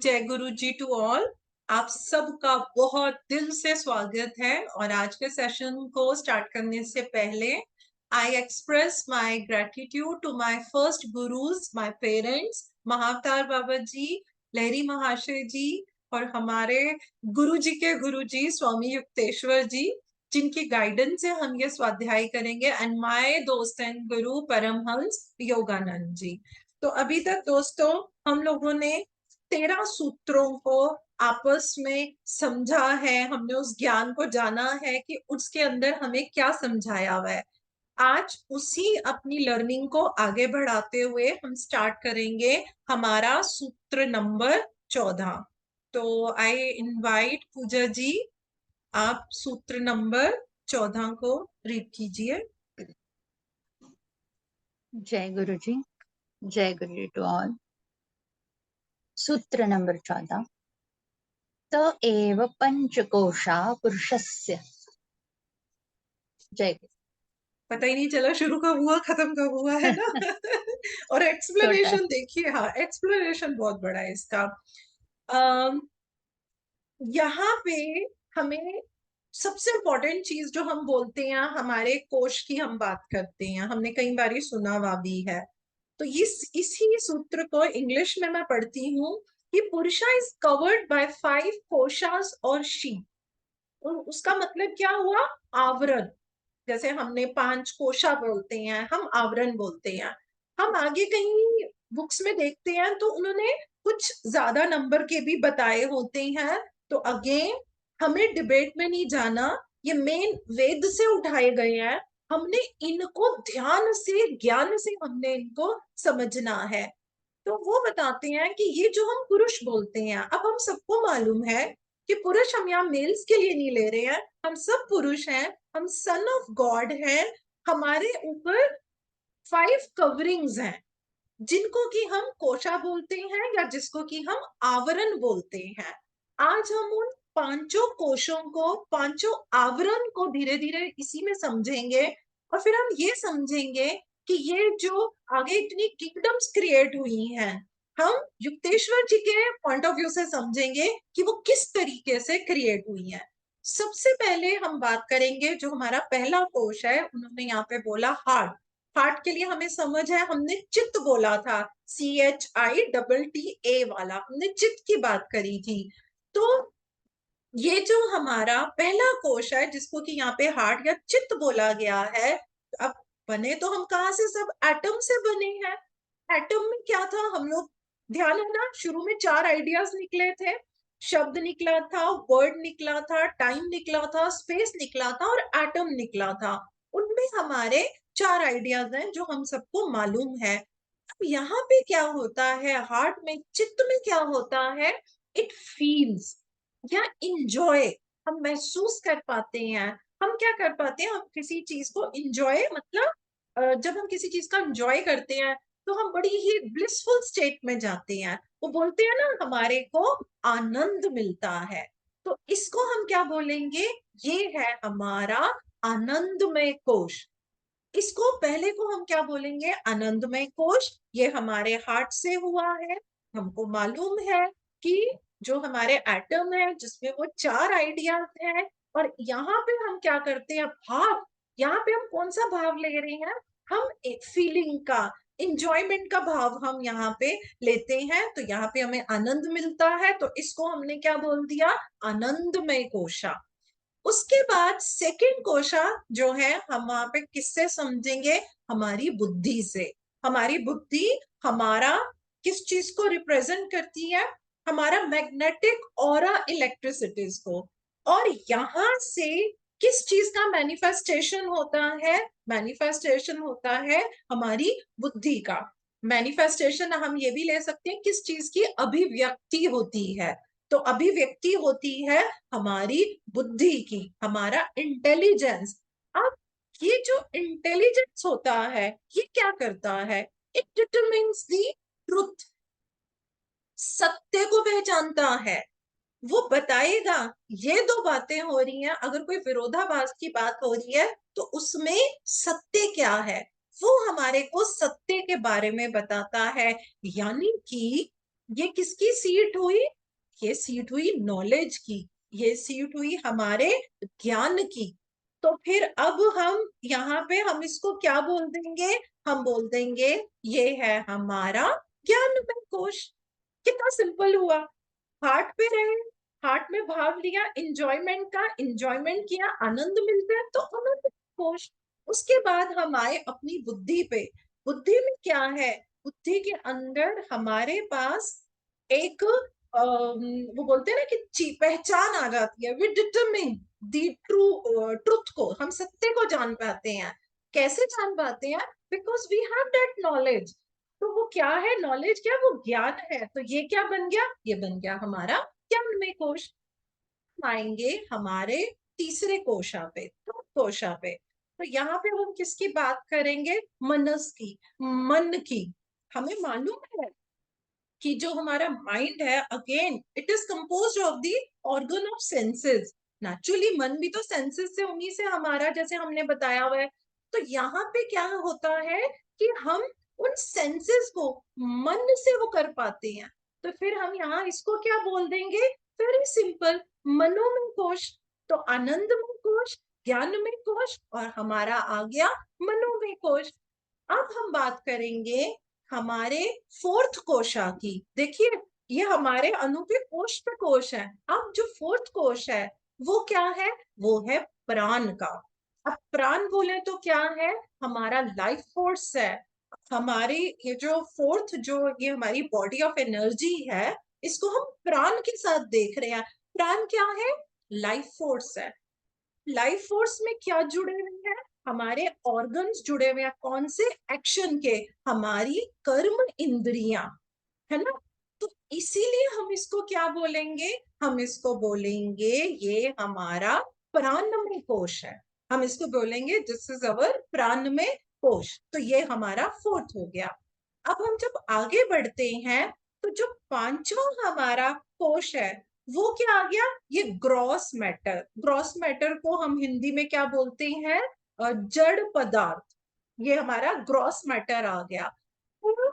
जय गुरु जी to all. आप सबका बहुत दिल से स्वागत है। और आज के सेशन को स्टार्ट करने से पहले I express my gratitude to my first gurus, my parents, Mahavatar Baba ji, Lahiri Mahasaya ji, और हमारे गुरु जी के गुरु जी स्वामी युक्तेश्वर जी, जिनकी गाइडेंस से हम ये स्वाध्याय करेंगे, एंड माय दोस्त एंड गुरु परमहंस योगानंद जी। तो अभी तक दोस्तों हम लोगों ने 13 सूत्रों को आपस में समझा है, हमने उस ज्ञान को जाना है कि उसके अंदर हमें क्या समझाया हुआ है। आज उसी अपनी लर्निंग को आगे बढ़ाते हुए हम स्टार्ट करेंगे हमारा सूत्र नंबर 14। तो आई इनवाइट पूजा जी, आप सूत्र नंबर 14 को रीड कीजिए। जय गुरु जी, जय गुरु जी टू ऑल। सूत्र नंबर 14। त एव पंचकोशा पुरुषस्य। जय गुरु। पता ही नहीं चला शुरू कब हुआ खत्म कब हुआ, है ना। और छोटा एक्सप्लेनेशन देखिए, हाँ एक्सप्लेनेशन बहुत बड़ा है इसका। यहाँ पे हमें सबसे इम्पोर्टेंट चीज जो हम बोलते हैं, हमारे कोश की हम बात करते हैं, हमने कई बार सुना हुआ भी है। तो इसी सूत्र को इंग्लिश में मैं पढ़ती हूँ कि पुरुषा इज कवर्ड बाय 5 कोशास और शी। और उसका मतलब क्या हुआ? आवरण। जैसे हमने 5 कोशा बोलते हैं, हम आवरण बोलते हैं। हम आगे कहीं बुक्स में देखते हैं तो उन्होंने कुछ ज्यादा नंबर के भी बताए होते हैं। तो अगेन हमें डिबेट में नहीं जाना, ये मेन वेद से उठाए गए हैं। हमने इनको ध्यान से, ज्ञान से हमने इनको समझना है। तो वो बताते हैं कि ये जो हम पुरुष बोलते हैं, अब हम सबको मालूम है कि पुरुष हम यहाँ मेल्स के लिए नहीं ले रहे हैं, हम सब पुरुष हैं, हम सन ऑफ गॉड हैं। हमारे ऊपर 5 कवरिंग्स हैं, जिनको कि हम कोशा बोलते हैं या जिसको कि हम आवरण बोलते हैं। आज हम उन पांचों कोशों को, पांचों आवरण को धीरे धीरे इसी में समझेंगे। और फिर हम ये समझेंगे कि ये जो आगे इतनी किंगडम्स क्रिएट हुई हैं, हम युक्तेश्वर जी के पॉइंट ऑफ व्यू से समझेंगे कि वो किस तरीके से क्रिएट हुई हैं। सबसे पहले हम बात करेंगे जो हमारा पहला कोश है, उन्होंने यहाँ पे बोला हार्ट। हार्ट के लिए हमें समझ है, हमने चित्त बोला था, CHITT वाला, हमने चित्त की बात करी थी। तो ये जो हमारा पहला कोश है जिसको कि यहाँ पे हार्ट या चित्त बोला गया है, अब बने तो हम कहाँ से? सब एटम से बने हैं। एटम में क्या था? हम लोग ध्यान है ना, शुरू में 4 आइडियाज निकले थे। शब्द निकला था, वर्ड निकला था, टाइम निकला था, स्पेस निकला था और एटम निकला था। उनमें हमारे 4 आइडियाज हैं जो हम सबको मालूम है। अब यहाँ पे क्या होता है, हार्ट में, चित्त में क्या होता है? इट फील्स या इंजॉय, हम महसूस कर पाते हैं। हम क्या कर पाते हैं? हम किसी चीज को इंजॉय, मतलब जब हम किसी चीज का इंजॉय करते हैं तो हम बड़ी ही ब्लिसफुल स्टेट में जाते हैं। वो बोलते हैं ना, हमारे को आनंद मिलता है। तो इसको हम क्या बोलेंगे? ये है हमारा आनंदमय कोश। इसको पहले को हम क्या बोलेंगे? आनंदमय कोश। ये हमारे हार्ट से हुआ है। हमको मालूम है कि जो हमारे एटम है जिसमें वो 4 आइडियाज हैं। और यहाँ पे हम क्या करते हैं? भाव। यहाँ पे हम कौन सा भाव ले रहे हैं? हम एक फीलिंग का, इंजॉयमेंट का भाव हम यहाँ पे लेते हैं। तो यहाँ पे हमें आनंद मिलता है, तो इसको हमने क्या बोल दिया? आनंदमय कोशा। उसके बाद सेकंड कोशा जो है, हम वहां पे किससे समझेंगे? हमारी बुद्धि से। हमारी बुद्धि हमारा किस चीज को रिप्रेजेंट करती है? हमारा मैग्नेटिक ऑरा इलेक्ट्रिसिटीज को। और यहां से किस चीज का मैनिफेस्टेशन होता है? मैनिफेस्टेशन होता है हमारी बुद्धि का। मैनिफेस्टेशन हम ये भी ले सकते हैं, किस चीज की अभिव्यक्ति होती है? तो अभिव्यक्ति होती है हमारी बुद्धि की, हमारा इंटेलिजेंस। अब ये जो इंटेलिजेंस होता है, ये क्या करता है? इट डिटरमिन्स द ट्रुथ, सत्य को पहचानता है। वो बताएगा ये 2 बातें हो रही हैं, अगर कोई विरोधाभास की बात हो रही है तो उसमें सत्य क्या है, वो हमारे को सत्य के बारे में बताता है। यानी कि ये किसकी सीट हुई? ये सीट हुई नॉलेज की, ये सीट हुई हमारे ज्ञान की। तो फिर अब हम यहाँ पे हम इसको क्या बोल देंगे? हम बोल देंगे ये है हमारा ज्ञानमय कोश। कितना सिंपल हुआ। हाट पे रहे, हाट में भाग लिया, इंजॉयमेंट का इंजॉयमेंट किया, आनंद मिलता है तो आनंद कोश। उसके बाद हम आए अपनी बुद्धि पे। बुद्धि में क्या है? बुद्धि के अंदर हमारे पास एक वो बोलते हैं ना कि पहचान आ जाती है। वी डिटरमिन दी ट्रूथ को, हम सत्य को जान पाते हैं। कैसे जान पाते हैं? Because we have that knowledge. तो वो क्या है? नॉलेज क्या? वो ज्ञान है। तो ये क्या बन गया? ये बन गया हमारा ज्ञानमय कोश। आएंगे हमारे तीसरे कोशा पे, तो कोशा पे। तो यहाँ पे हम किसकी बात करेंगे? मनस की, मन की। हमें मालूम है कि जो हमारा माइंड है, again it is compose of the organ of senses. Naturally मन भी तो सेंसेस से, उन्हीं से हमारा, जैसे हमने बताया हुआ है। तो यहाँ पे क्या होता है कि हम उन सेंसेस को मन से वो कर पाते हैं। तो फिर हम यहाँ इसको क्या बोल देंगे? वेरी सिंपल, मनोमय कोश। तो आनंदमय कोश, ज्ञानमय कोश, और हमारा आ गया मनोमय कोश। अब हम बात करेंगे हमारे फोर्थ कोशा की। देखिए, ये हमारे अणु के कोश पे कोश है। अब जो फोर्थ कोश है वो क्या है? वो है प्राण का। अब प्राण बोले तो क्या है? हमारा लाइफ फोर्स है। हमारी ये जो फोर्थ, जो ये हमारी बॉडी ऑफ एनर्जी है, इसको हम प्राण के साथ देख रहे हैं। प्राण क्या है? लाइफ फोर्स है। लाइफ फोर्स में क्या जुड़े हुए हैं? हमारे ऑर्गन्स जुड़े हुए हैं। कौन से? एक्शन के। हमारी कर्म इंद्रियां, है ना? तो इसीलिए हम इसको क्या बोलेंगे? हम इसको बोलेंगे ये हमारा प्राणमय कोश है। हम इसको बोलेंगे दिस इज अवर प्राणमय कोश। तो ये हमारा फोर्थ हो गया। अब हम जब आगे बढ़ते हैं तो जो पांचवा हमारा कोश है वो क्या आ गया? ये ग्रॉस मैटर। ग्रॉस मैटर को हम हिंदी में क्या बोलते हैं? जड़ पदार्थ। ये हमारा ग्रॉस मैटर आ गया। तो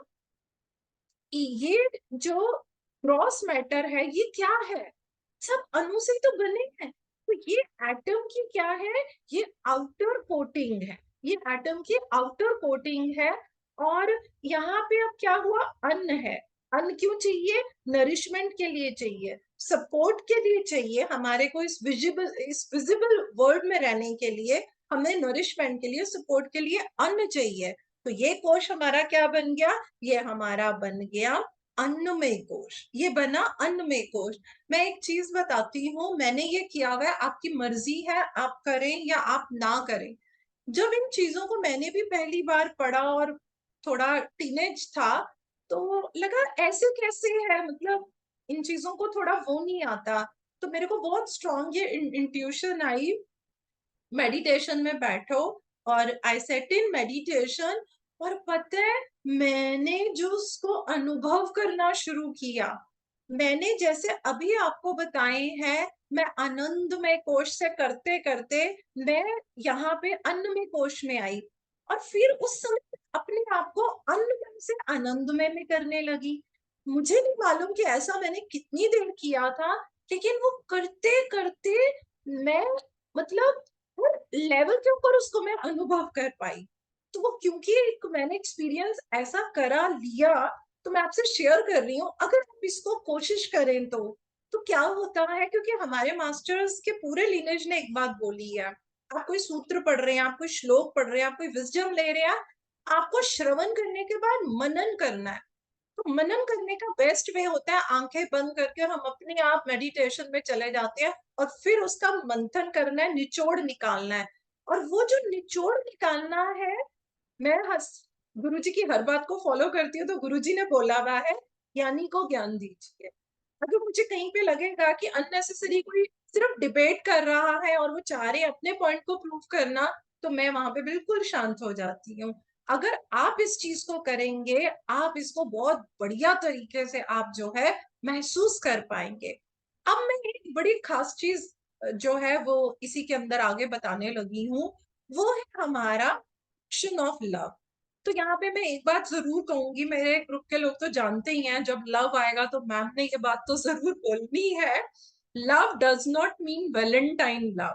ये जो ग्रॉस मैटर है ये क्या है? सब अणु से तो बने हैं। तो ये एटम की क्या है? ये आउटर कोटिंग है। ये एटम की आउटर कोटिंग है। और यहाँ पे अब क्या हुआ? अन्न है। अन्न क्यों चाहिए? नरिशमेंट के लिए चाहिए, सपोर्ट के लिए चाहिए। हमारे को इस विजिबल वर्ल्ड में रहने के लिए हमें नरिशमेंट के लिए, सपोर्ट के लिए अन्न चाहिए। तो ये कोश हमारा क्या बन गया? ये हमारा बन गया अन्नमय कोश। ये बना अन्नमय कोश। मैं एक चीज बताती हूँ, मैंने ये किया हुआ है, आपकी मर्जी है आप करें या आप ना करें। जब इन चीजों को मैंने भी पहली बार पढ़ा और थोड़ा टीनेज था, तो लगा ऐसे कैसे है, मतलब इन चीजों को थोड़ा वो नहीं आता। तो मेरे को बहुत स्ट्रांग ये इंट्यूशन आई। मेडिटेशन में बैठो, और आई सेट इन मेडिटेशन। और पता है, मैंने जो उसको अनुभव करना शुरू किया, मैंने जैसे अभी आपको बताए हैं, मैं आनंदमय कोश से करते करते मैं यहाँ पे अन्नमय कोश में आई। और फिर उस समय अपने आप को अन्नमय से आनंदमय में करने लगी। मुझे नहीं मालूम कि ऐसा मैंने कितनी देर किया था, लेकिन वो करते करते मैं, मतलब लेवल के ऊपर उसको मैं अनुभव कर पाई। तो वो क्योंकि एक मैंने एक्सपीरियंस ऐसा करा लिया, तो मैं आपसे शेयर कर रही हूँ। अगर हम इसको कोशिश करें तो क्या होता है? क्योंकि हमारे मास्टर्स के पूरे लिनेज ने एक बात बोली है। आप कोई सूत्र पढ़ रहे हैं, आप कोई श्लोक पढ़ रहे हैं, आप कोई विजडम ले रहे हैं, आपको श्रवण करने के बाद मनन करना है। तो मनन करने का बेस्ट वे होता है आंखें बंद करके, और हम अपने आप मेडिटेशन में चले जाते हैं, और फिर उसका मंथन करना है, निचोड़ निकालना है। और वो जो निचोड़ निकालना है, मैं गुरुजी की हर बात को फॉलो करती हूँ। तो गुरुजी ने बोला हुआ है, ज्ञानी को ज्ञान दीजिए। अगर मुझे कहीं पे लगेगा कि अननेसेसरी कोई सिर्फ डिबेट कर रहा है और वो चाह रहे अपने पॉइंट को प्रूव करना, तो मैं वहां पे बिल्कुल शांत हो जाती हूँ। अगर आप इस चीज को करेंगे, आप इसको बहुत बढ़िया तरीके से आप जो है महसूस कर पाएंगे। अब मैं एक बड़ी खास चीज जो है वो इसी के अंदर आगे बताने लगी हूँ। वो है हमारा एक्शन ऑफ लव। तो यहाँ पे मैं एक बात जरूर कहूंगी, मेरे ग्रुप के लोग तो जानते ही हैं, जब लव आएगा तो मैम ने ये बात तो जरूर बोलनी है, love does not mean Valentine love.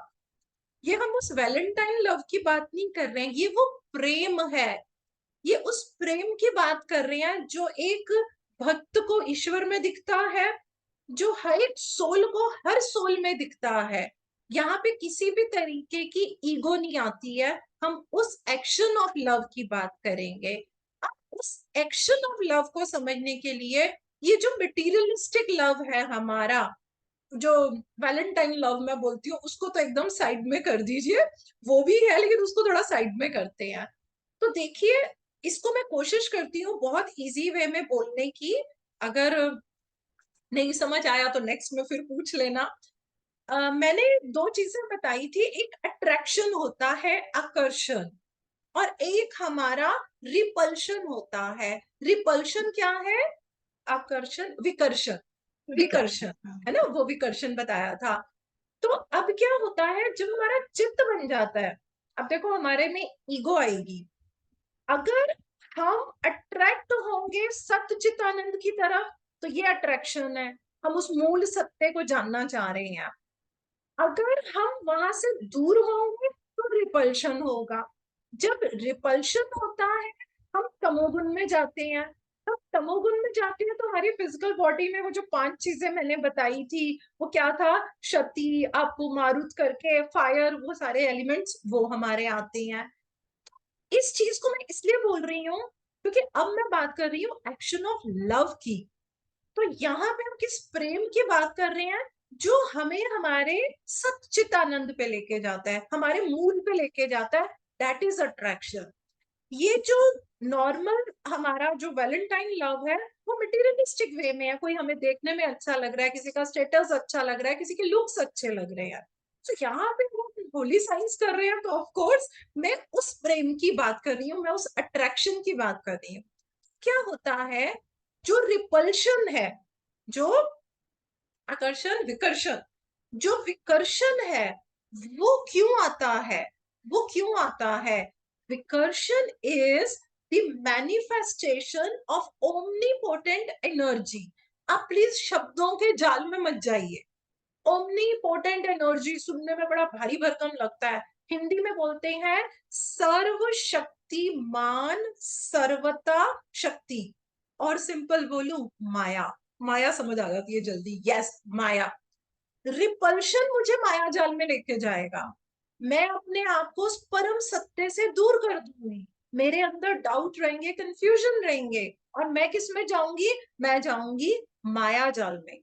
ये हम उस वैलेंटाइन लव की बात नहीं कर रहे हैं, ये वो प्रेम है, ये उस प्रेम की बात कर रहे हैं जो एक भक्त को ईश्वर में दिखता है, जो हर एक सोल को हर सोल में दिखता है। यहाँ पे किसी भी तरीके की ईगो नहीं आती है, हम उस एक्शन ऑफ लव की बात करेंगे। अब उस एक्शन ऑफ लव को समझने के लिए ये जो मटेरियलिस्टिक लव है हमारा, जो वैलेंटाइन लव मैं बोलती हूँ, उसको तो एकदम साइड में कर दीजिए, वो भी है लेकिन उसको थोड़ा साइड में करते हैं। तो देखिए, इसको मैं कोशिश करती हूँ बहुत इजी वे में बोलने की, अगर नहीं समझ आया तो नेक्स्ट में फिर पूछ लेना। मैंने दो चीजें बताई थी, एक अट्रैक्शन होता है, आकर्षण, और एक हमारा रिपल्शन होता है। रिपल्शन क्या है? आकर्षण, विकर्षण, विकर्षण विकर्षण। है ना, वो विकर्षण बताया था। तो अब क्या होता है जब हमारा चित्त बन जाता है, अब देखो हमारे में ईगो आएगी, अगर हम अट्रैक्ट होंगे सत्य चित आनंद की तरफ तो ये अट्रैक्शन है, हम उस मूल सत्य को जानना चाह रहे हैं। अगर हम वहां से दूर होंगे तो रिपल्शन होगा। जब रिपल्शन होता है, हम तमोगुण में जाते हैं। तब तमोगुण में जाते हैं तो हमारी फिजिकल बॉडी में वो जो पांच चीजें मैंने बताई थी, वो क्या था, शक्ति, अप, मारुत करके फायर, वो सारे एलिमेंट्स वो हमारे आते हैं। इस चीज को मैं इसलिए बोल रही हूँ क्योंकि अब मैं बात कर रही हूँ एक्शन ऑफ लव की। तो यहाँ पे हम किस प्रेम की बात कर रहे हैं जो हमें हमारे सच्चिदानंद पे लेके जाता है, हमारे मूल पे लेके जाता है, दैट इज अट्रैक्शन। ये जो नॉर्मल हमारा जो वैलेंटाइन लव है वो मटेरियलिस्टिक वे में है, कोई हमें देखने में अच्छा लग रहा है, किसी का स्टेटस अच्छा लग रहा है, किसी के लुक्स अच्छे लग रहे हैं, तो यहाँ पे वो होली साइंस कर रहे हैं, तो ऑफ कोर्स मैं उस प्रेम की बात कर रही हूँ, मैं उस अट्रैक्शन की बात कर रही हूँ। क्या होता है जो रिपल्शन है, जो आकर्षण, विकर्षण, जो विकर्षण है वो क्यों आता है, वो क्यों आता है? विकर्षण is the manifestation of omnipotent energy. आप प्लीज शब्दों के जाल में मत जाइए। ओमनीपोटेंट एनर्जी सुनने में बड़ा भारी भरकम लगता है, हिंदी में बोलते हैं सर्वशक्तिमान, सर्वता शक्ति, और सिंपल बोलूं माया। माया समझ आ जाती है जल्दी, यस माया। रिपल्शन मुझे माया जाल में लेके जाएगा, मैं अपने आप को उस परम सत्य से दूर कर दूंगी, मेरे अंदर डाउट रहेंगे, कंफ्यूजन रहेंगे, और मैं किस में जाऊंगी? मैं जाऊंगी माया जाल में।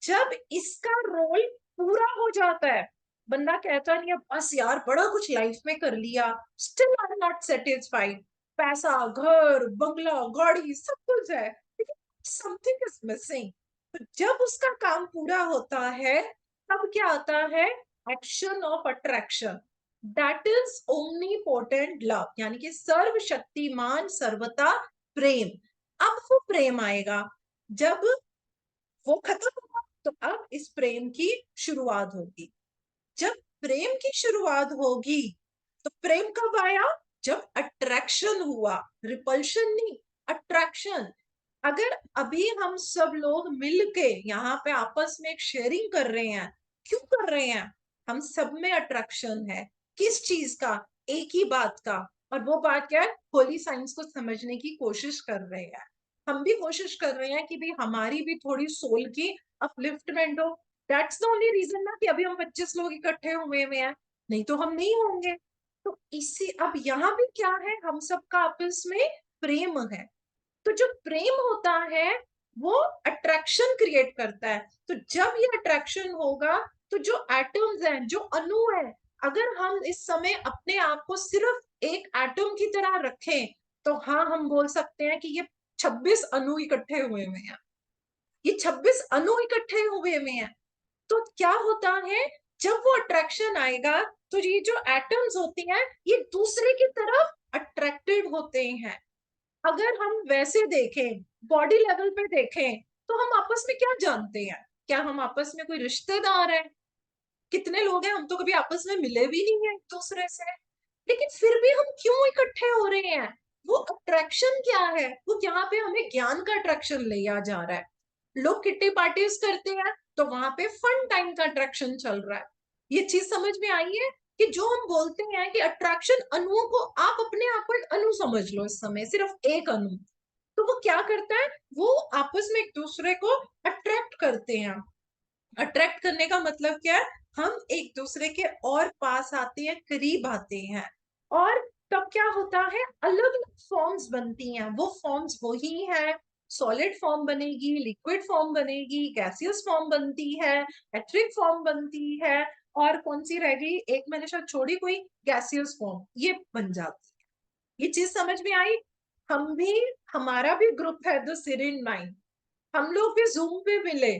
जब इसका रोल पूरा हो जाता है, बंदा कहता नहीं है बस यार बड़ा कुछ लाइफ में कर लिया, still I am not satisfied, पैसा, घर, बंगला, गाड़ी सब कुछ है लेकिन समथिंग इज मिसिंग। तो जब उसका काम पूरा होता है तब क्या आता है? Action of attraction, that is omnipotent love, यानी कि सर्वशक्तिमान, सर्वता प्रेम। अब वो प्रेम आएगा, जब वो खत्म हुआ तो अब इस प्रेम की शुरुआत होगी। जब प्रेम की शुरुआत होगी तो प्रेम कब आया? जब अट्रैक्शन हुआ, रिपल्शन नहीं, अट्रैक्शन। अगर अभी हम सब लोग मिलके यहाँ पे आपस में एक शेयरिंग कर रहे हैं, क्यों कर रहे हैं? हम सब में अट्रैक्शन है, किस चीज का? एक ही बात का, और वो बात क्या है? होली साइंस को समझने की कोशिश कर रहे हैं। हम भी कोशिश कर रहे हैं कि भाई हमारी भी थोड़ी सोल की अपलिफ्टमेंट हो। दैट्स द ओनली रीजन ना कि अभी हम 25 लोग इकट्ठे हुए हैं, नहीं तो हम नहीं होंगे। तो इसी, अब यहाँ भी क्या है, हम सबका आपस में प्रेम है। तो जो प्रेम होता है वो अट्रैक्शन क्रिएट करता है। तो जब ये अट्रैक्शन होगा तो जो एटम्स हैं, जो अणु है, अगर हम इस समय अपने आप को सिर्फ एक एटम की तरह रखें तो हाँ हम बोल सकते हैं कि ये 26 अणु इकट्ठे हुए हैं, ये 26 अणु इकट्ठे हुए हैं। तो क्या होता है जब वो अट्रैक्शन आएगा तो ये जो एटम्स होती हैं ये दूसरे की तरफ अट्रैक्टेड होते हैं। अगर हम वैसे देखें, बॉडी लेवल पे देखें, तो हम आपस में क्या जानते हैं? क्या हम आपस में कोई रिश्तेदार हैं? कितने लोग हैं, हम तो कभी आपस में मिले भी नहीं है एक दूसरे से, लेकिन फिर भी हम क्यों इकट्ठे हो रहे हैं? वो अट्रैक्शन क्या है? वो यहाँ पे हमें ज्ञान का अट्रैक्शन लिया जा रहा है। लोग किट्टी पार्टीज करते हैं तो वहां पे फन टाइम का अट्रैक्शन चल रहा है। ये चीज समझ में आई है कि जो हम बोलते हैं कि अट्रैक्शन, अणुओं को आप अपने आप को एक अणु समझ लो, इस समय सिर्फ एक अणु, तो वो क्या करता है, वो आपस में एक दूसरे को अट्रैक्ट करते हैं। अट्रैक्ट करने का मतलब क्या है? हम एक दूसरे के और पास आते हैं, करीब आते हैं, और तब क्या होता है, अलग अलग फॉर्म्स बनती हैं। वो फॉर्म्स वही है, सॉलिड फॉर्म बनेगी, लिक्विड फॉर्म बनेगी, गैसियस फॉर्म बनती है, एट्रिक फॉर्म बनती है, और कौन सी रह गई एक, मैंने शायद छोड़ी कोई, गैसियस फॉर्म, ये बन जाती है। ये चीज समझ में आई? हम भी, हमारा भी ग्रुप है द सिरिन 9, हम लोग भी जूम पे मिले,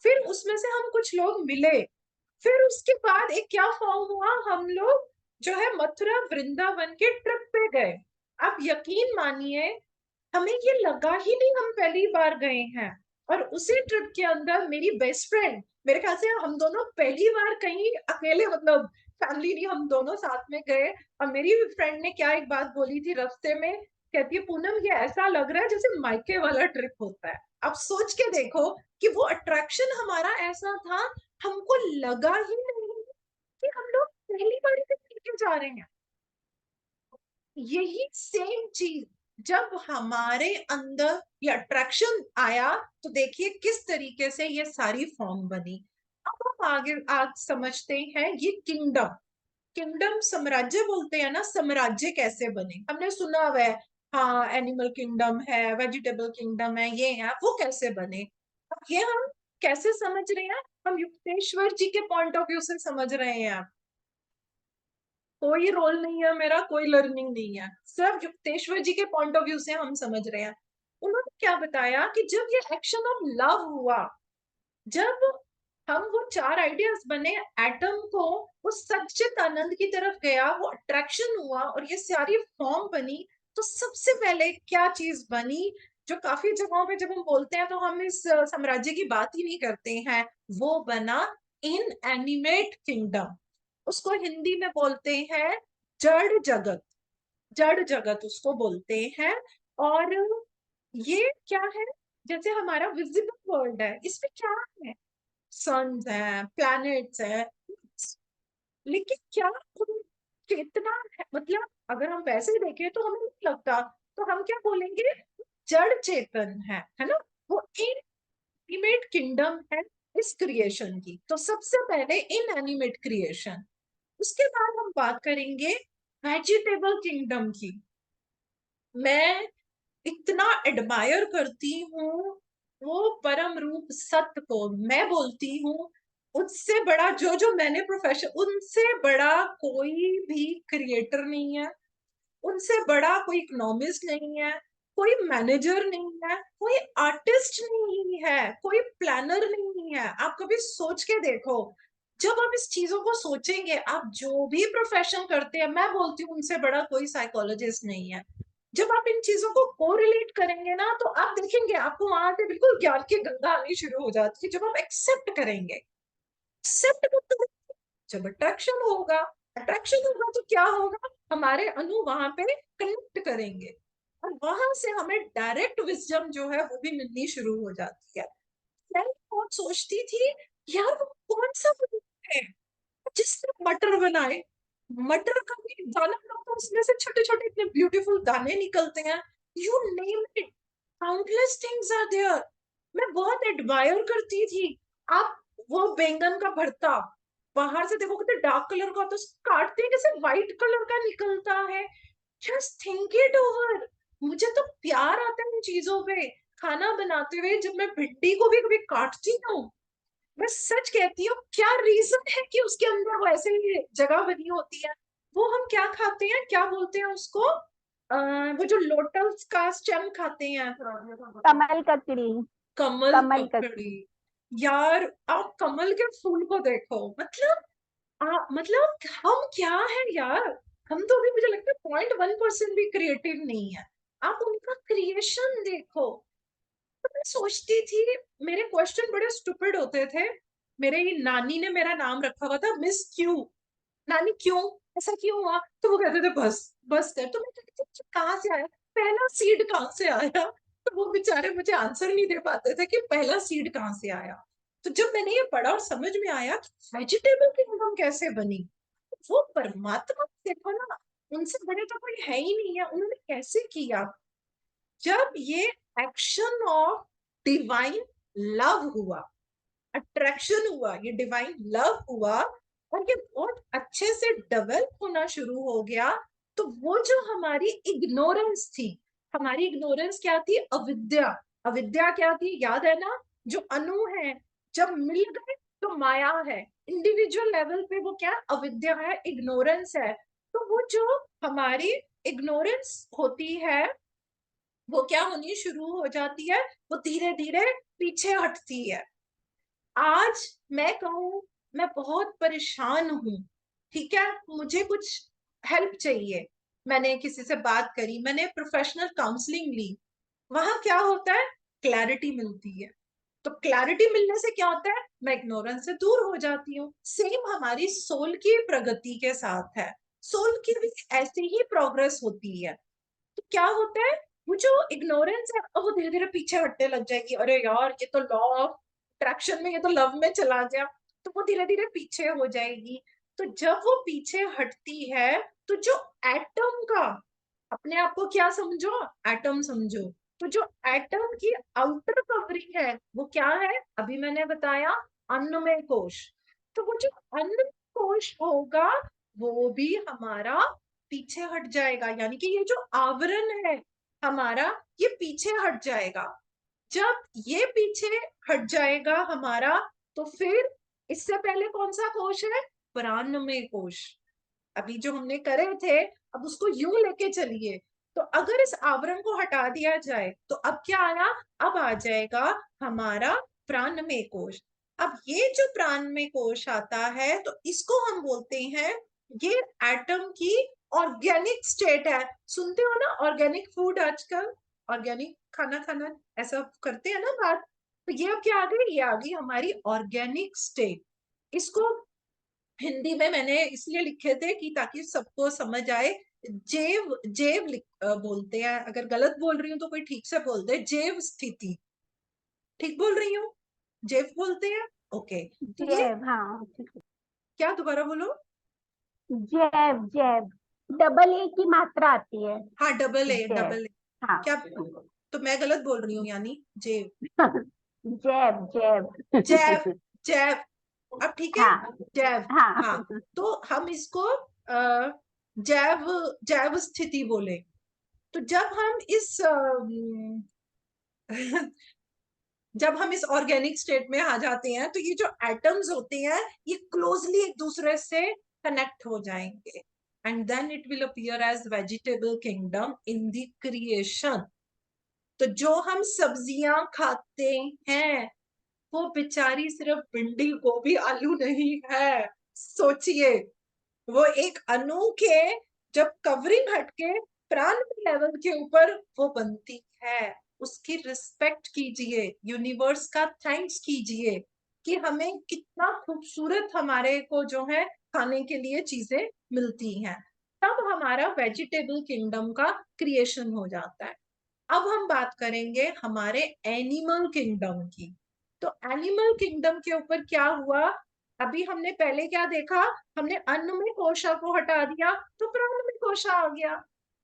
फिर उसमें से हम कुछ लोग मिले, फिर उसके बाद एक क्या फॉर्म हुआ, हम लोग जो है मथुरा वृंदावन के ट्रिप पे गए। आप यकीन मानिए, हमें ये लगा ही नहीं हम पहली बार गए हैं। और उसी ट्रिप के अंदर मेरी बेस्ट फ्रेंड, मेरे ख्याल से हम दोनों पहली बार कहीं अकेले, मतलब फैमिली नहीं, हम दोनों साथ में गए। और मेरी फ्रेंड ने क्या एक बात बोली थी रास्ते में, कहती है पूनम ये ऐसा लग रहा है जैसे मायके वाला ट्रिप होता है। अब सोच के देखो कि वो अट्रैक्शन हमारा ऐसा था, हमको लगा ही नहीं कि हम लोग पहली बार इसे जा रहे हैं। यही सेम चीज जब हमारे अंदर ये अट्रैक्शन आया, तो देखिए किस तरीके से ये सारी फॉर्म बनी। अब हम आगे आज समझते हैं ये किंगडम। किंगडम साम्राज्य बोलते हैं ना, साम्राज्य कैसे बने, हमने सुना हुआ है। हाँ, एनिमल किंगडम है, वेजिटेबल किंगडम है, ये है, वो कैसे बने? अब ये हम कैसे समझ रहे हैं? हम युक्तेश्वर जी के पॉइंट ऑफ व्यू से समझ रहे हैं। कोई रोल नहीं है मेरा, कोई लर्निंग नहीं है, सिर्फ युक्तेश्वर जी के पॉइंट ऑफ व्यू से हम समझ रहे हैं। उन्होंने क्या बताया कि जब ये एक्शन ऑफ लव हुआ, जब हम वो चार आइडियाज बने, एटम को वो सच्चित आनंद की तरफ गया, वो अट्रैक्शन हुआ और ये सारी फॉर्म बनी, तो सबसे पहले क्या चीज बनी, जो काफी जगहों पे जब हम बोलते हैं तो हम इस साम्राज्य की बात ही नहीं करते हैं, वो बना इन एनिमेट किंगडम। उसको हिंदी में बोलते हैं जड़ जगत, जड़ जगत उसको बोलते हैं। और ये क्या है, जैसे हमारा विजिबल वर्ल्ड है, इसमें क्या है, सन्स हैं, प्लैनेट्स हैं, लेकिन क्या कितना है, मतलब अगर हम वैसे ही देखें तो हमें नहीं लगता, तो हम क्या बोलेंगे, जड़ चेतन है ना। वो इनएनिमेट किंगडम है इस क्रिएशन की। तो सबसे पहले इनएनिमेट क्रिएशन, उसके बाद हम बात करेंगे वेजिटेबल किंगडम की। मैं इतना एडमायर करती हूँ वो परम रूप सत्य को, मैं बोलती हूँ उससे बड़ा जो जो मैंने प्रोफेशन, उनसे बड़ा कोई भी क्रिएटर नहीं है, उनसे बड़ा कोई इकोनॉमिस्ट नहीं है, कोई मैनेजर नहीं है, कोई आर्टिस्ट नहीं है, कोई प्लानर नहीं है। आप कभी सोच के देखो, जब आप इस चीजों को सोचेंगे, आप जो भी प्रोफेशन करते हैं, मैं बोलती हूँ उनसे बड़ा कोई साइकोलॉजिस्ट नहीं है। जब आप इन चीजों को कोरिलेट करेंगे ना, तो आप देखेंगे आपको वहां से बिल्कुल ज्ञान की गंगा आनी शुरू हो जाती है। जब आप एक्सेप्ट करेंगे, एक्सेप्ट करते, जब अट्रैक्शन होगा, अट्रैक्शन होगा तो क्या होगा, हमारे अणु वहां पे कनेक्ट करेंगे, और वहां से हमें डायरेक्ट विजडम जो है वो भी मिलनी शुरू हो जाती है। मैं बहुत सोचती थी, यार वो कौन सा fruit है जिससे मटर बनाए, मटर का भी दाना लो तो उसमें से छोटे छोटे इतने ब्यूटीफुल दाने निकलते हैं। You name it, countless things are there. मैं बहुत एडमायर करती थी। आप वो बैंगन का भरता बाहर से देखो कितने डार्क कलर का, तो काटते हैं कैसे व्हाइट कलर का निकलता है। Just think it over. मुझे तो प्यार आता है इन चीजों पे। खाना बनाते हुए जब मैं भिंडी को भी कभी काटती हूँ, मैं सच कहती हूँ, क्या रीजन है कि उसके अंदर वो ऐसे ही जगह बनी होती है। वो हम क्या खाते हैं, क्या बोलते हैं उसको, वो जो लोटस का स्टेम खाते हैं, कमल ककड़ी। कमल कमल ककड़ी। ककड़ी। यार आप कमल के फूल को देखो, मतलब मतलब हम क्या है यार, हम तो अभी मुझे लगता है 0.1% भी क्रिएटिव नहीं है। आप उनका क्रिएशन देखो। तो मैं सोचती थी, मेरे क्वेश्चन बड़े स्टूपिड होते थे। मेरे ही नानी ने मेरा नाम रखा हुआ था मिस क्यू। नानी क्यों, ऐसा क्यों हुआ? तो वो कहते थे बस बस कर। तो मैं कहती थी कहाँ से आया? पहला सीड कहाँ से आया? तो वो बेचारे मुझे आंसर नहीं दे पाते थे कि पहला सीड कहाँ से आया। तो जब मैंने ये पढ़ा और समझ में आया कि वेजिटेबल किंगडम कैसे बनी, वो परमात्मा देखो ना, उनसे बड़े तो कोई है ही नहीं है, उन्होंने कैसे किया। जब ये एक्शन ऑफ डिवाइन लव हुआ, अट्रैक्शन हुआ, ये डिवाइन लव हुआ और ये बहुत अच्छे से डेवलप होना शुरू हो गया, तो वो जो हमारी इग्नोरेंस थी, हमारी इग्नोरेंस क्या थी? अविद्या। अविद्या क्या थी? याद है ना? जो अनु है, जब मिल गए तो माया है। इंडिविजुअल लेवल पे वो क्या? अविद्या है, इग्नोरेंस है। तो वो जो हमारी इग्नोरेंस होती है, वो क्या होनी शुरू हो जाती है? वो धीरे धीरे पीछे हटती है। आज मैं कहूं, मैं बहुत परेशान हूं, ठीक है, मुझे कुछ हेल्प चाहिए। मैंने किसी से बात करी, मैंने प्रोफेशनल काउंसलिंग ली। वहां क्या होता है? क्लैरिटी मिलती है। तो क्लैरिटी मिलने से क्या होता है? मैं इग्नोरेंस से दूर हो जाती हूँ। सेम हमारी सोल की प्रगति के साथ है, सोल की भी ऐसी ही प्रोग्रेस होती है। तो क्या होता है? वो जो इग्नोरेंस है वो धीरे धीरे पीछे हटने लग जाएगी। अरे यार, ये तो लॉ ऑफ अट्रैक्शन में, ये तो लव में चला गया, तो वो धीरे धीरे पीछे हो जाएगी। तो जब वो पीछे हटती है, तो जो एटम का, अपने आप को क्या समझो? एटम समझो। तो जो एटम की आउटर कवरिंग है वो क्या है? अभी मैंने बताया, अन्नमय कोश। तो वो जो अन्नमय कोश होगा वो भी हमारा पीछे हट जाएगा, यानी कि ये जो आवरण है हमारा, ये पीछे हट जाएगा। जब ये पीछे हट जाएगा हमारा, तो फिर इससे पहले कौन सा कोश है? प्राणमय कोश। अभी जो हमने करे थे, अब उसको यूं लेके चलिए। तो अगर इस आवरण को हटा दिया जाए तो अब क्या आया? अब आ जाएगा हमारा प्राणमय कोश। अब ये जो प्राणमय कोश आता है, तो इसको हम बोलते हैं, ये एटम की ऑर्गेनिक स्टेट है। सुनते हो ना, ऑर्गेनिक फूड आजकल, ऑर्गेनिक खाना खाना, ऐसा करते हैं ना बात। तो ये अब क्या आ गई? ये आ गई हमारी ऑर्गेनिक स्टेट। इसको हिंदी में मैंने इसलिए लिखे थे कि ताकि सबको समझ आए। जैव जैव बोलते हैं, अगर गलत बोल रही हूँ तो कोई ठीक से बोल दे। जैव स्थिति, ठीक बोल रही हूँ? जैव बोलते हैं, ओके। तो ये जैव, हाँ ठीक है। क्या, दोबारा बोलो। जैव जैव, डबल ए की मात्रा आती है। हाँ, डबल ए, जैव, डबल ए। हाँ। क्या? तो मैं गलत बोल रही हूँ यानी? जैव, जैव जैव। जैव, जैव। अब ठीक है, हाँ जैव। हाँ। हाँ, तो हम इसको जैव जैव स्थिति बोले। तो जब हम इस जब हम इस ऑर्गेनिक स्टेट में आ जाते हैं, तो ये जो एटम्स होते हैं ये क्लोजली एक दूसरे से कनेक्ट हो जाएंगे, and then it will appear as vegetable kingdom in the creation. तो जो हम सब्जियां खाते हैं, वो बेचारी सिर्फ भिंडी गोभी आलू नहीं है। सोचिए, वो एक अणु के जब कवरिंग हटके प्राण लेवल के ऊपर वो बनती है। उसकी रिस्पेक्ट कीजिए, यूनिवर्स का थैंक्स कीजिए कि हमें कितना खूबसूरत हमारे को जो है खाने के लिए चीजें मिलती हैं। तब हमारा वेजिटेबल किंगडम का क्रिएशन हो जाता है। अब हम बात करेंगे हमारे एनिमल किंगडम की। तो एनिमल किंगडम के ऊपर क्या हुआ? अभी हमने पहले क्या देखा? हमने अन्नमय कोशा को हटा दिया तो प्राणमय कोशा आ गया।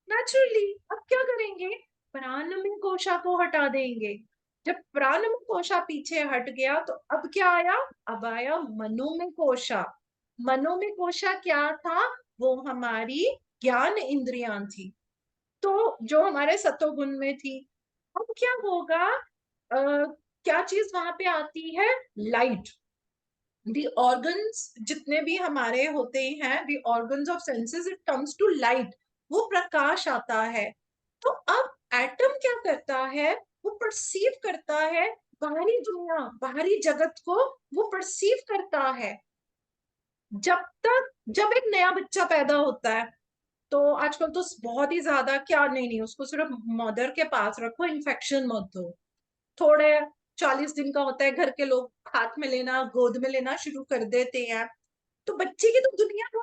नेचुरली अब क्या करेंगे? प्राणमय कोशा को हटा देंगे। जब प्राणमय कोशा पीछे हट गया तो अब क्या आया? अब आया मनोमय कोशा। मनोमय कोशा क्या था? वो हमारी ज्ञान इंद्रियां थी, तो जो हमारे सतोगुण में थी। अब क्या होगा? क्या चीज वहां पे आती है? लाइट। दी ऑर्गन्स जितने भी हमारे होते हैं, the organs of senses, it comes to light. वो प्रकाश आता है। तो अब एटम क्या करता है? वो परसीव करता है बाहरी दुनिया, बाहरी जगत को वो परसीव करता है। जब तक, जब एक नया बच्चा पैदा होता है, तो आजकल तो बहुत ही ज्यादा क्या, नहीं नहीं, उसको सिर्फ मदर के पास रखो, इन्फेक्शन मत दो। थोड़े 40 दिन का होता है, घर के लोग हाथ में लेना, गोद में लेना शुरू कर देते हैं। तो बच्चे की तो दुनिया हो,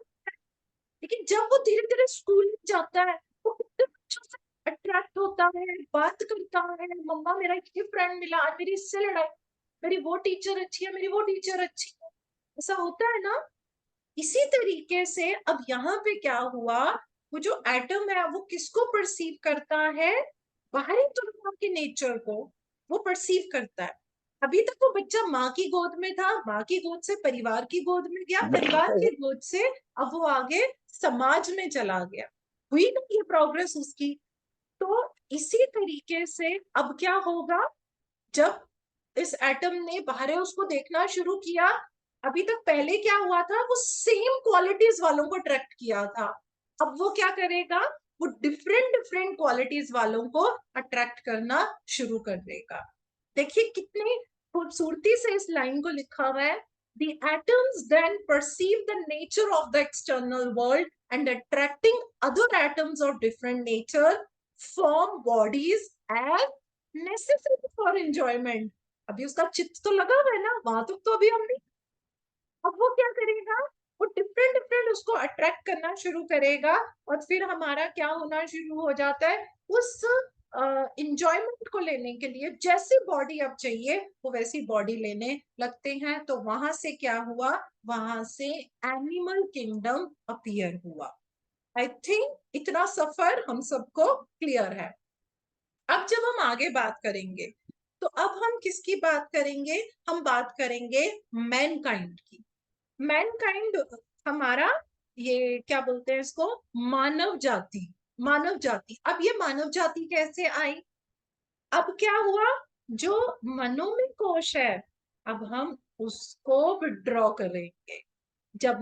लेकिन जब वो धीरे धीरे स्कूल जाता है, वो कितने बच्चों से अट्रैक्ट होता है, बात करता है, मम्मा मेरा ये फ्रेंड मिला, आज मेरी इससे लड़ाई, मेरी वो टीचर अच्छी है, मेरी वो टीचर अच्छी है, ऐसा होता है ना। इसी तरीके से अब यहाँ पे क्या हुआ, वो जो एटम है वो किसको परसीव करता है, बाहरी दुनिया के नेचर को वो परसीव करता है। अभी तक वो बच्चा माँ की गोद में था, माँ की गोद से परिवार की गोद में गया, परिवार की गोद से अब वो आगे समाज में चला गया, हुई ना ये प्रोग्रेस उसकी। तो इसी तरीके से अब क्या होगा, जब इस एटम ने बाहर उसको देखना शुरू किया, अभी तक पहले क्या हुआ था, वो सेम क्वालिटीज वालों को अट्रैक्ट किया था, अब वो क्या करेगा, वो डिफरेंट डिफरेंट क्वालिटीज वालों को अट्रैक्ट करना शुरू कर देगा। देखिए कितनी खूबसूरती से इस लाइन को लिखा हुआ है, the atoms then perceive the nature of the external world and attracting other atoms of different nature form bodies as necessary for enjoyment। अभी उसका चित्त तो लगा हुआ है ना, वहां तक तो अभी हमने, अब वो क्या करेगा, वो डिफरेंट डिफरेंट उसको अट्रैक्ट करना शुरू करेगा, और फिर हमारा क्या होना शुरू हो जाता है, उस इंजॉयमेंट को लेने के लिए जैसी बॉडी अब चाहिए वो वैसी बॉडी लेने लगते हैं। तो वहां से क्या हुआ, वहां से एनिमल किंगडम अपीयर हुआ। आई थिंक इतना सफर हम सबको क्लियर है। अब जब हम आगे बात करेंगे तो अब हम किसकी बात करेंगे, हम बात करेंगे मैनकाइंड की। मैनकाइंड हमारा, ये क्या बोलते हैं इसको, मानव जाति। मानव जाति, अब ये मानव जाति कैसे आई, अब क्या हुआ, जो मनोमय कोश है अब हम उसको विड्रॉ करेंगे। जब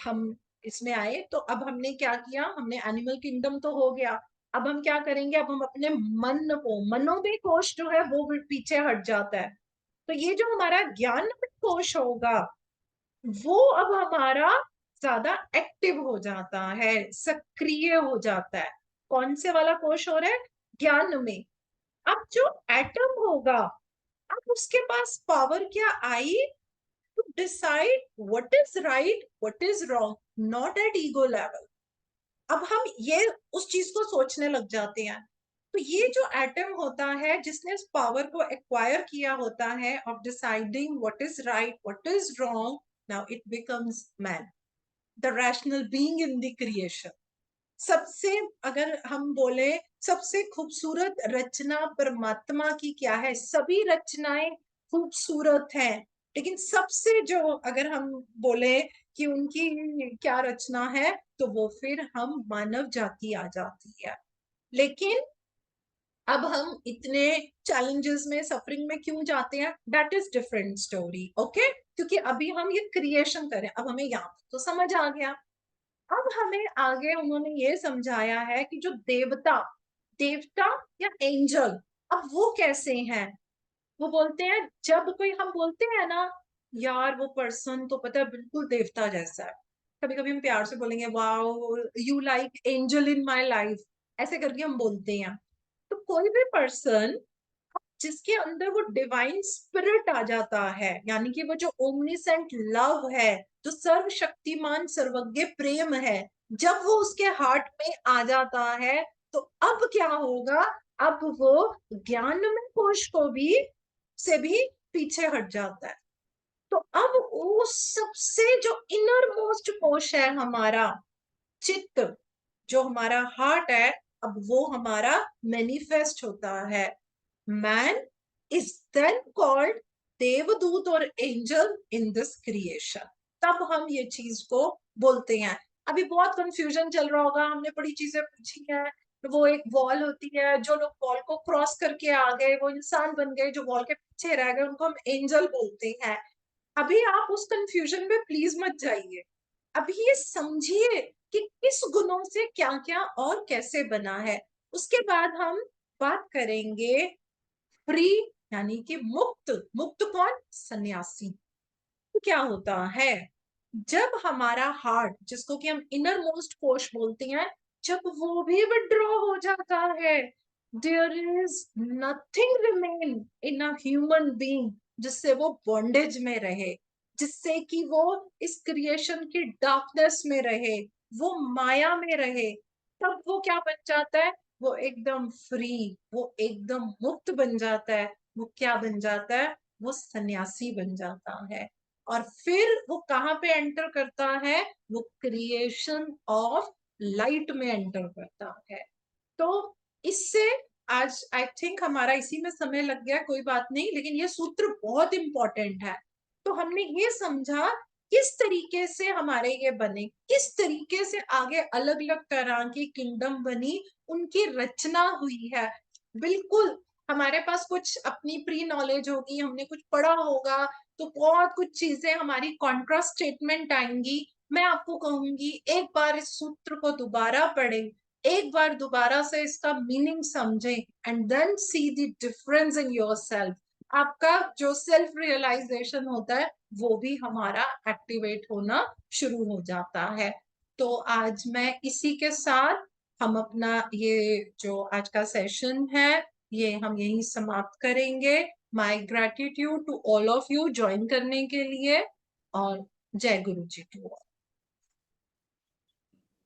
हम इसमें आए तो अब हमने क्या किया, हमने एनिमल किंगडम तो हो गया, अब हम क्या करेंगे, अब हम अपने मन को, मनोमय कोश जो है वो भी पीछे हट जाता है। तो ये जो हमारा ज्ञान कोश होगा वो अब हमारा ज्यादा एक्टिव हो जाता है, सक्रिय हो जाता है। कौन से वाला कोश हो रहा है, ज्ञान में। अब जो एटम होगा, अब उसके पास पावर क्या आई, to decide what is right what is wrong, not at ego level. अब हम ये उस चीज को सोचने लग जाते हैं। तो ये जो एटम होता है जिसने इस पावर को एक्वायर किया होता है of deciding what is right what is wrong, now it becomes man, the rational being in the creation. सबसे, अगर हम बोले सबसे खूबसूरत रचना परमात्मा की क्या है, सभी रचनाएं खूबसूरत हैं, लेकिन सबसे जो अगर हम बोले कि उनकी क्या रचना है, तो वो फिर हम मानव जाति आ जाती है। लेकिन अब हम इतने चैलेंजेस में, सफरिंग में क्यों जाते हैं, that is different story, okay. क्योंकि अभी हम ये क्रिएशन करें, अब हमें यहाँ तो समझ आ गया। अब हमें आगे उन्होंने ये समझाया है कि जो देवता, देवता या एंजल, अब वो कैसे हैं। वो बोलते हैं, जब कोई हम बोलते हैं ना, यार वो पर्सन तो पता है बिल्कुल देवता जैसा है, कभी कभी हम प्यार से बोलेंगे wow you like angel in my life, ऐसे करके हम बोलते हैं। तो कोई भी पर्सन जिसके अंदर वो डिवाइन स्पिरिट आ जाता है, यानी कि वो जो ओमनीसेंट लव है, जो सर्वशक्तिमान सर्वज्ञ प्रेम है, जब वो उसके हार्ट में आ जाता है, तो अब क्या होगा, अब वो ज्ञान में कोश को भी से भी पीछे हट जाता है। तो अब वो सबसे जो इनर मोस्ट कोश है हमारा चित्त, जो हमारा हार्ट है, अब वो हमारा मैनिफेस्ट होता है। मैन इज देन कॉल्ड देवदूत और एंजल इन दिस क्रिएशन। तब हम ये चीज को बोलते हैं। अभी बहुत कंफ्यूजन चल रहा होगा, हमने बड़ी चीजें पूछी हैं। वो एक वॉल होती है, जो लोग वॉल को क्रॉस करके आ गए वो इंसान बन गए, जो वॉल के पीछे रह गए उनको हम एंजल बोलते हैं। अभी आप उस कंफ्यूजन में प्लीज मत जाइए, अभी ये समझिए कि किस गुणों से क्या क्या और कैसे बना है। उसके बाद हम बात करेंगे फ्री, यानी कि मुक्त। मुक्त कौन, सन्यासी। क्या होता है, जब हमारा हार्ट, जिसको कि हम इनर मोस्ट कोश बोलते हैं, जब वो भी विड्रॉ हो जाता है, there is nothing remain in a human being जिससे वो बॉन्डेज में रहे, जिससे कि वो इस क्रिएशन की डार्कनेस में रहे, वो माया में रहे। तब वो क्या बन जाता है, वो एकदम फ्री, वो एकदम मुक्त बन जाता है। वो क्या बन जाता है? वो सन्यासी बन जाता है। और फिर वो कहाँ पे एंटर करता है? वो क्रिएशन ऑफ लाइट में एंटर करता है। तो इससे आज आई थिंक हमारा इसी में समय लग गया, कोई बात नहीं, लेकिन ये सूत्र बहुत इंपॉर्टेंट है। तो हमने ये समझा किस तरीके से हमारे ये बने, किस तरीके से आगे अलग अलग तरह की किंगडम बनी, उनकी रचना हुई है। बिल्कुल हमारे पास कुछ अपनी प्री नॉलेज होगी, हमने कुछ पढ़ा होगा, तो बहुत कुछ चीजें हमारी कॉन्ट्रास्ट स्टेटमेंट आएंगी। मैं आपको कहूंगी एक बार इस सूत्र को दोबारा पढ़ें, एक बार दोबारा से इसका मीनिंग समझें, and then see the difference in yourself. आपका जो सेल्फ रियलाइजेशन होता है वो भी हमारा एक्टिवेट होना शुरू हो जाता है। तो आज मैं इसी के साथ हम अपना ये जो आज का सेशन है ये हम यहीं समाप्त करेंगे। My gratitude to all of you join करने के लिए, और जय गुरु जी टू ऑल।